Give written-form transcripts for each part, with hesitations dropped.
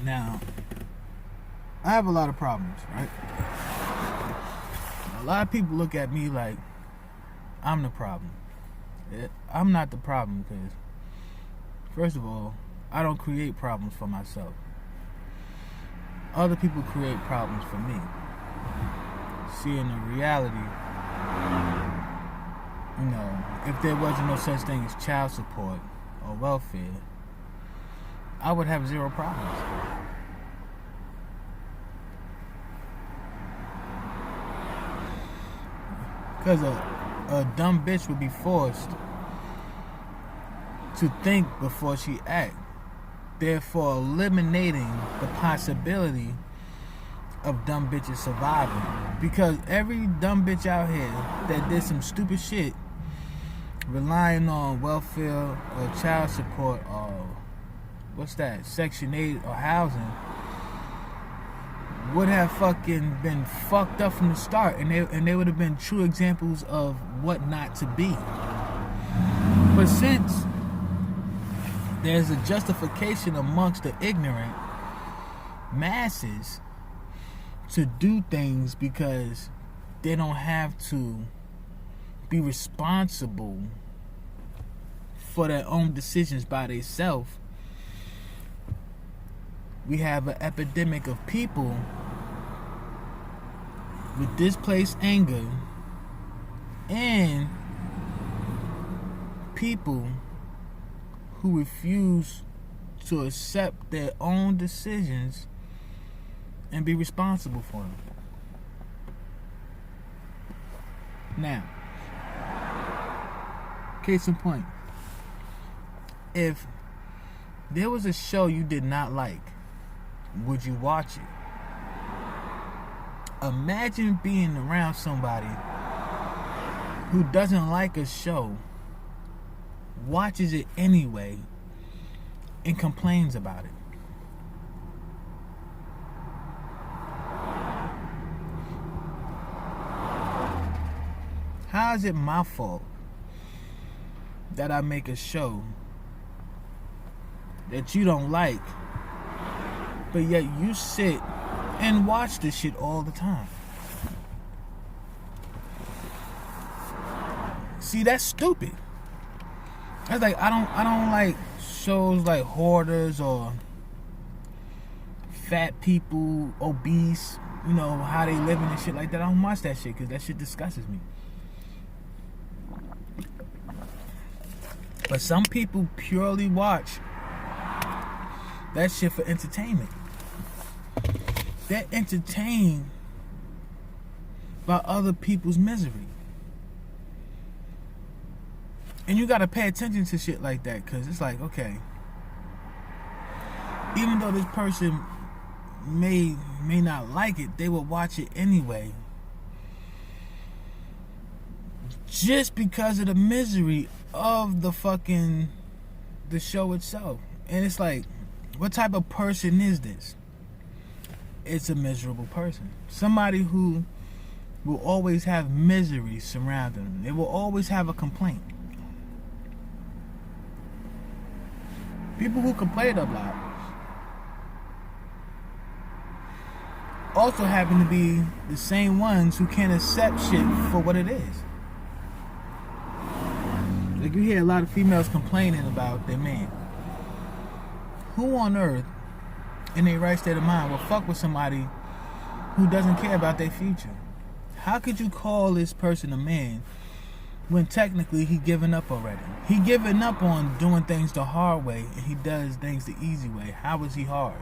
Now, I have a lot of problems, right? A lot of people look at me like I'm the problem. I'm not the problem because, first of all, I don't create problems for myself. Other people create problems for me. Seeing the reality, if there wasn't no such thing as child support or welfare, I would have zero problems. Because a dumb bitch would be forced to think before she act, therefore eliminating the possibility of dumb bitches surviving. Because every dumb bitch out here that did some stupid shit relying on welfare or child support or Section 8 or housing would have fucking been fucked up from the start, and they would have been true examples of what not to be. But since there's a justification amongst the ignorant masses to do things because they don't have to be responsible for their own decisions by themselves, we have an epidemic of people with displaced anger and people who refuse to accept their own decisions and be responsible for them. Now, case in point, if there was a show you did not like, would you watch it? Imagine being around somebody who doesn't like a show, watches it anyway, and complains about it. How is it my fault that I make a show that you don't like, but yet you sit and watch this shit all the time? See, that's stupid. That's like I don't like shows like hoarders or fat people, obese, how they living and shit like that. I don't watch that shit because that shit disgusts me. But some people purely watch that shit for entertainment. They're entertained by other people's misery. And you gotta pay attention to shit like that, because it's like, okay, even though this person may not like it, they will watch it anyway, just because of the misery of the show itself. And it's like, what type of person is this? It's a miserable person. Somebody who will always have misery surrounding them. They will always have a complaint. People who complain a lot also happen to be the same ones who can't accept shit for what it is. Like, you hear a lot of females complaining about their man. Who on earth, in their right state of mind, will fuck with somebody who doesn't care about their future? How could you call this person a man when technically he given up already? He given up on doing things the hard way, and he does things the easy way. How is he hard?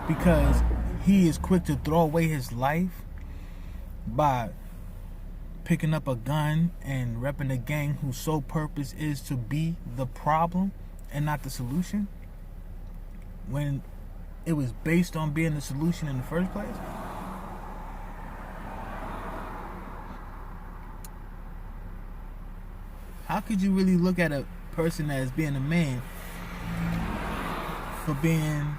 Because he is quick to throw away his life by picking up a gun and repping a gang whose sole purpose is to be the problem and not the solution, when it was based on being the solution in the first place? How could you really look at a person as being a man for being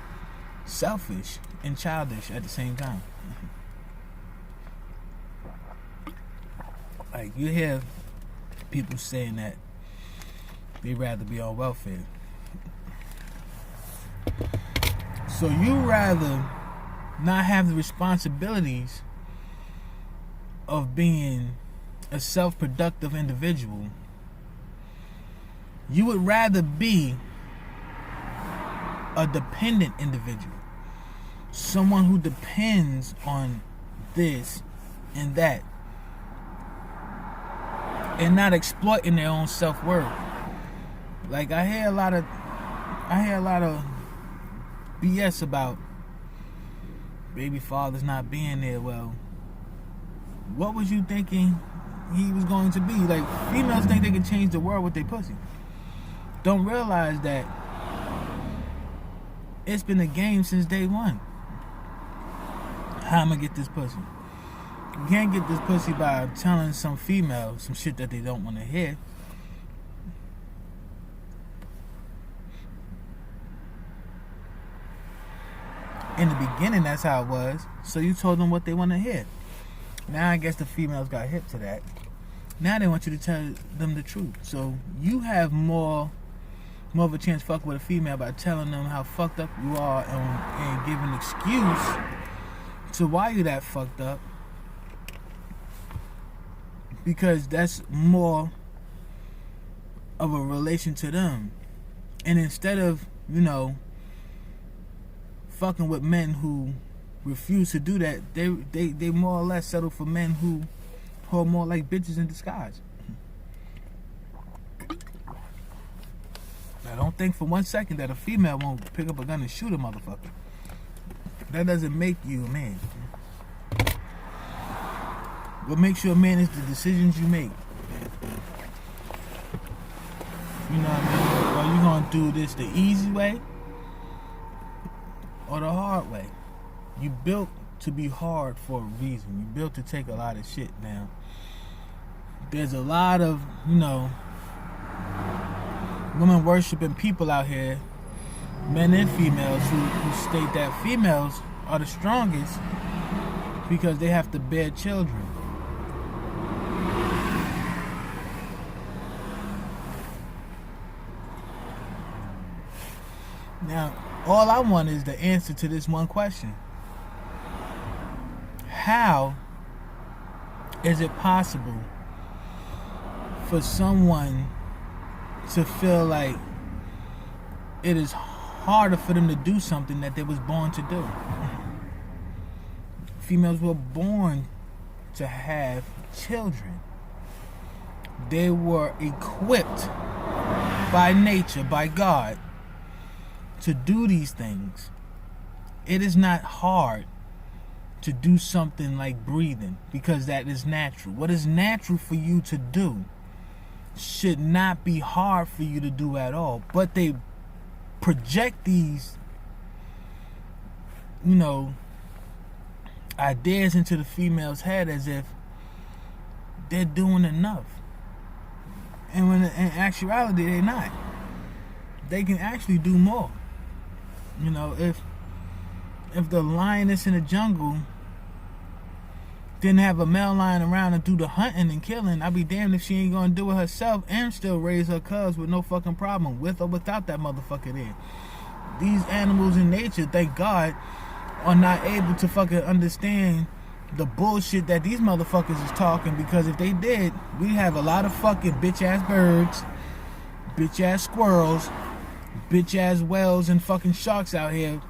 selfish and childish at the same time? Like, you hear people saying that they'd rather be on welfare. So you rather not have the responsibilities of being a self-productive individual. You would rather be a dependent individual. Someone who depends on this and that, and not exploiting their own self-worth. Like I hear a lot of BS about baby fathers not being there. Well, what was you thinking he was going to be? Like, females think they can change the world with their pussy. Don't realize that it's been a game since day one. How I'm gonna get this pussy? You can't get this pussy by telling some female some shit that they don't want to hear. In the beginning, that's how it was. So you told them what they want to hear. Now I guess the females got hip to that. Now they want you to tell them the truth. So you have more of a chance fuck with a female by telling them how fucked up you are and give an excuse to why you that fucked up. Because that's more of a relation to them. And instead of, fucking with men who refuse to do that, they more or less settle for men who are more like bitches in disguise. Now don't think for 1 second that a female won't pick up a gun and shoot a motherfucker. That doesn't make you a man. What makes you a man is the decisions you make. You know what I mean? Are you gonna do this the easy way or the hard way? You built to be hard for a reason. You built to take a lot of shit now. There's a lot of, women worshiping people out here, men and females, who state that females are the strongest because they have to bear children. Now, all I want is the answer to this one question. How is it possible for someone to feel like it is harder for them to do something that they was born to do? Females were born to have children. They were equipped by nature, by God, to do these things. It is not hard to do something like breathing because that is natural. What is natural for you to do should not be hard for you to do at all. But they project these, ideas into the female's head as if they're doing enough. And when in actuality they're not. They can actually do more. If the lioness in the jungle didn't have a male lion around to do the hunting and killing, I'd be damned if she ain't gonna do it herself and still raise her cubs with no fucking problem, with or without that motherfucker there. These animals in nature, thank God, are not able to fucking understand the bullshit that these motherfuckers is talking, because if they did, we have a lot of fucking bitch ass birds, bitch ass squirrels, bitch ass whales and fucking sharks out here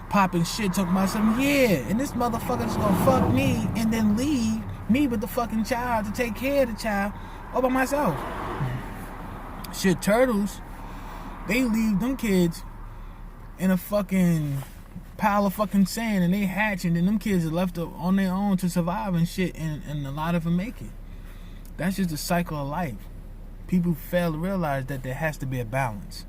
popping shit, talking about something, and this motherfucker's gonna fuck me and then leave me with the fucking child to take care of the child all by myself. Shit, turtles, they leave them kids in a fucking pile of fucking sand and they hatch, and then them kids are left on their own to survive and shit, and a lot of them make it. That's just the cycle of life. People fail to realize that there has to be a balance.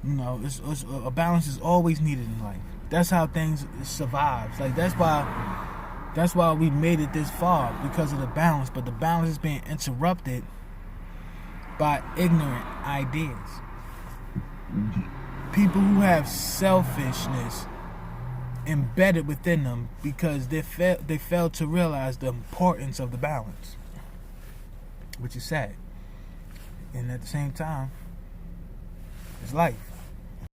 A balance is always needed in life. That's how things survive. Like that's why we made it this far, because of the balance. But the balance is being interrupted by ignorant ideas. People who have selfishness embedded within them because they fail to realize the importance of the balance, which is sad. And at the same time, it's life.